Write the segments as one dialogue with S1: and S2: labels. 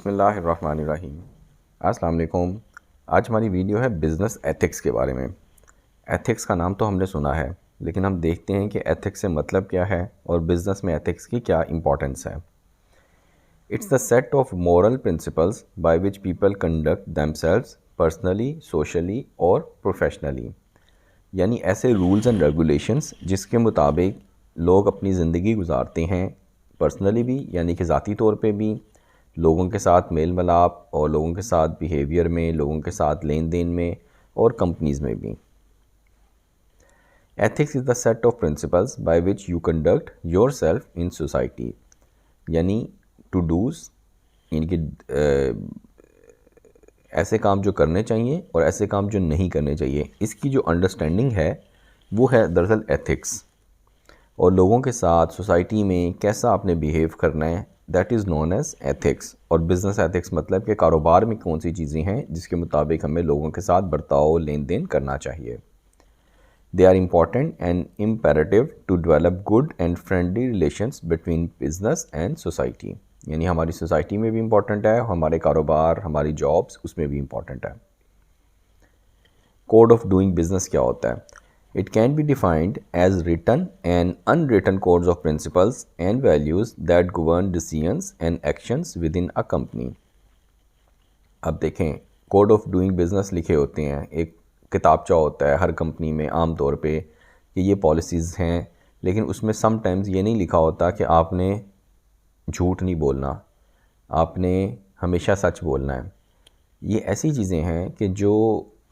S1: बिस्मिल्लाहिर्रहमानिर्रहीम। अस्सलाम वालेकुम। आज हमारी वीडियो है बिज़नेस एथिक्स के बारे में। एथिक्स का नाम तो हमने सुना है, लेकिन हम देखते हैं कि एथिक्स से मतलब क्या है और बिज़नेस में एथिक्स की क्या इंपॉर्टेंस है। It's the set of moral principles by which people conduct themselves personally, socially और प्रोफेशनली। यानी ऐसे रूल्स एंड रेगुलेशंस जिसके मुताबिक लोग अपनी ज़िंदगी गुजारते हैं, पर्सनली भी यानी कि ज़ाती तौर पे भी, लोगों के साथ मेल मिलाप और लोगों के साथ बिहेवियर में, लोगों के साथ लेन देन में और कंपनीज़ में भी। Ethics is the set of principles by which you conduct your self in society. यानी टू डूज़, यानी कि ऐसे काम जो करने चाहिए और ऐसे काम जो नहीं करने चाहिए, इसकी जो अंडरस्टैंडिंग है वो है दरअसल एथिक्स। और लोगों के साथ सोसाइटी में कैसा आपने बिहेव करना है, that is known as ethics. और बिज़नेस एथिक्स मतलब कि कारोबार में कौन सी चीज़ें हैं जिसके मुताबिक हमें लोगों के साथ बर्ताव लेन देन करना चाहिए। They are important and imperative to develop good and friendly relations between business and society. यानी हमारी सोसाइटी में भी इम्पॉर्टेंट है, हमारे कारोबार, हमारी जॉब्स, उसमें भी इम्पॉर्टेंट है। कोड ऑफ डूइंग बिजनेस क्या होता है? It can be defined as written and unwritten codes of principles and values that govern decisions and actions within a company. अब देखें, कोड ऑफ डूइंग बिजनेस लिखे होते हैं, एक किताबचा होता है हर कंपनी में आम तौर पे कि ये पॉलिसीज़ हैं, लेकिन उसमें समटाइम्स ये नहीं लिखा होता कि आपने झूठ नहीं बोलना, आपने हमेशा सच बोलना है। ये ऐसी चीज़ें हैं कि जो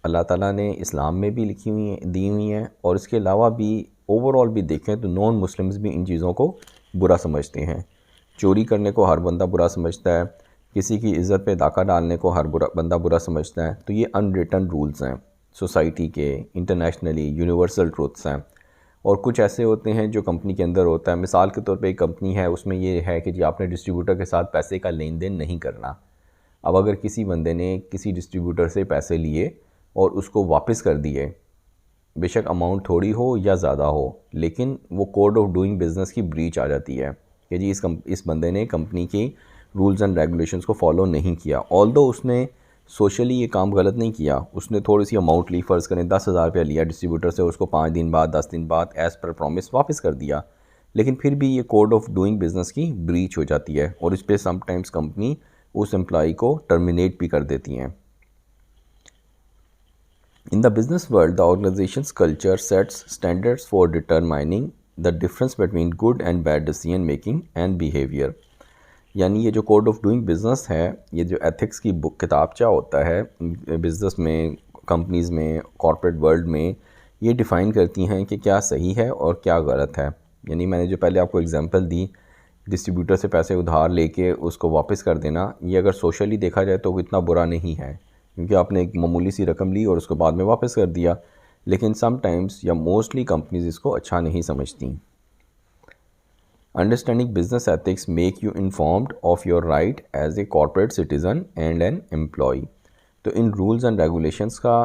S1: अल्लाह ताला ने इस्लाम में भी लिखी हुई हैं, दी हुई हैं, और इसके अलावा भी ओवरऑल भी देखें तो नॉन मुस्लिम्स भी इन चीज़ों को बुरा समझते हैं। चोरी करने को हर बंदा बुरा समझता है, किसी की इज़्ज़त पे डाका डालने को हर बंदा बुरा समझता है। तो ये अनरिटन रूल्स हैं सोसाइटी के, इंटरनेशनली यूनिवर्सल ट्रूथ्स हैं। और कुछ ऐसे होते हैं जो कंपनी के अंदर होता है। मिसाल के तौर पे एक कंपनी है, उसमें ये है कि जी आपने डिस्ट्रीब्यूटर के साथ पैसे का लेन देन नहीं करना। अब अगर किसी बंदे ने किसी डिस्ट्रीब्यूटर से पैसे लिए और उसको वापस कर दिए, बेशक अमाउंट थोड़ी हो या ज़्यादा हो, लेकिन वो कोड ऑफ डूइंग बिज़नेस की ब्रीच आ जाती है कि जी इस बंदे ने कंपनी की रूल्स एंड रेगुलेशंस को फॉलो नहीं किया। ऑल्दो उसने सोशली ये काम गलत नहीं किया, उसने थोड़ी सी अमाउंट ली, फ़र्ज़ करें 10,000 रुपया लिया डिस्ट्रीब्यूटर से, उसको 5 दिन बाद 10 दिन बाद एज़ पर प्रॉमिस वापस कर दिया, लेकिन फिर भी ये कोड ऑफ डूइंग बिज़नेस की ब्रीच हो जाती है और इस पर समटाइम्स कंपनी उस एम्प्लॉई को टर्मिनेट भी कर देती हैं। In the business world, the organization's culture sets standards for determining the difference between good and bad decision making and behavior. यानी ये जो कोड ऑफ डूइंग बिज़नेस है, ये जो एथिक्स की बुक किताबचा होता है बिज़नेस में, कंपनीज़ में, कॉर्पोरेट वर्ल्ड में, ये डिफ़ाइन करती हैं कि क्या सही है और क्या गलत है। यानी मैंने जो पहले आपको एग्जांपल दी, डिस्ट्रीब्यूटर से पैसे उधार लेके उसको वापस कर देना, ये अगर सोशली देखा जाए तो वो इतना बुरा नहीं है, क्योंकि आपने एक मामूली सी रकम ली और उसको बाद में वापस कर दिया। लेकिन समटाइम्स या मोस्टली कंपनीज इसको अच्छा नहीं समझती। Understanding business ethics make you informed of your right as a corporate citizen and an employ. तो इन रूल्स एंड रेगुलेशंस का,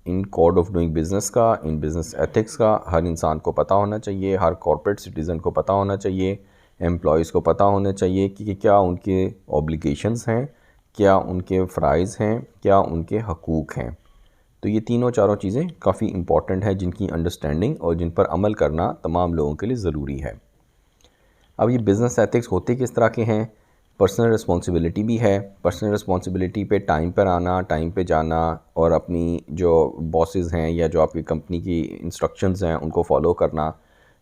S1: इन कोड ऑफ डूइंग बिज़नेस का, इन बिज़नेस एथिक्स का हर इंसान को पता होना चाहिए, हर कॉर्पोरेट सिटीज़न को पता होना चाहिए, एम्प्लॉयज़ को पता होना चाहिए कि क्या उनके ऑब्लिगेशंस हैं, क्या उनके फ़राइज़ हैं, क्या उनके हकूक़ हैं। तो ये तीनों चारों चीज़ें काफ़ी इम्पॉर्टेंट हैं जिनकी अंडरस्टैंडिंग और जिन पर अमल करना तमाम लोगों के लिए ज़रूरी है। अब ये बिज़नेस एथिक्स होते किस तरह के हैं? पर्सनल रिस्पॉन्सिबिलिटी भी है। पर्सनल रिस्पॉन्सिबिलिटी पे टाइम पर आना, टाइम पे जाना और अपनी जो बॉसेस हैं या जो आपकी कंपनी की इंस्ट्रक्शंस हैं उनको फॉलो करना।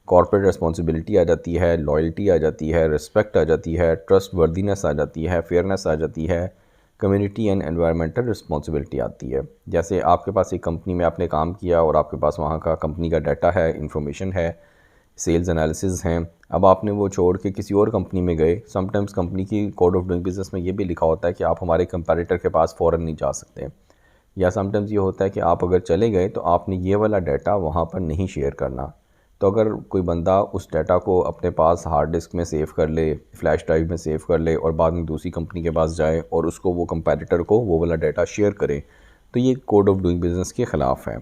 S1: कॉर्पोरेट रिस्पॉन्सिबिलिटी आ जाती है, लॉयल्टी आ जाती है, रिस्पेक्ट आ जाती है, ट्रस्ट वर्दीनेस आ जाती है, फेयरनेस आ जाती है, कम्युनिटी एंड एनवायरमेंटल रिस्पॉन्सिबिलिटी आती है। जैसे आपके पास एक कंपनी में आपने काम किया और आपके पास वहाँ का कंपनी का डाटा है, इंफॉर्मेशन है, सेल्स एनालिसिस हैं। अब आपने वो छोड़ के किसी और कंपनी में गए। समटाइम्स कंपनी की कोड ऑफ डूइंग बिज़नेस में ये भी लिखा होता है कि आप हमारे कंपैरेटर के पास फ़ौरन नहीं जा सकते, या समटाइम्स ये होता है कि आप अगर चले गए तो आपने ये वाला डाटा वहाँ पर नहीं शेयर करना। तो अगर कोई बंदा उस डाटा को अपने पास हार्ड डिस्क में सेव कर ले, फ्लैश ड्राइव में सेव कर ले और बाद में दूसरी कंपनी के पास जाए और उसको वो कंपैरेटर को वो वाला डाटा शेयर करे, तो ये कोड ऑफ डूइंग बिज़नेस के ख़िलाफ़ है।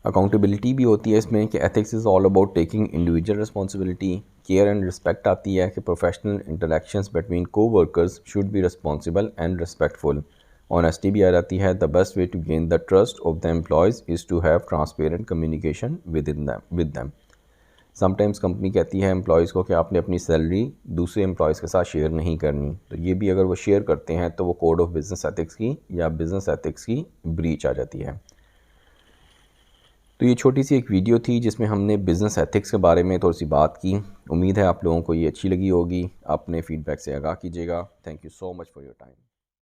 S1: अकाउंटेबिलिटी भी होती है इसमें कि ethics is all about taking individual responsibility. Care and respect आती है कि professional interactions between co workers should be responsible and respectful. Honesty भी आ जाती है। The best way to gain the trust of the employees is to have transparent communication with them. Sometimes company कहती है employees को कि आपने अपनी सैलरी दूसरे एम्प्लॉयज़ के साथ शेयर नहीं करनी, तो ये भी अगर वो शेयर करते हैं तो वो कोड ऑफ बिज़नेस एथिक्स की या बिज़नेस एथिक्स की ब्रीच आ जाती है। तो ये छोटी सी एक वीडियो थी जिसमें हमने बिज़नेस एथिक्स के बारे में थोड़ी सी बात की। उम्मीद है आप लोगों को ये अच्छी लगी होगी। अपने फ़ीडबैक से आगाह कीजिएगा। Thank you so much for your time.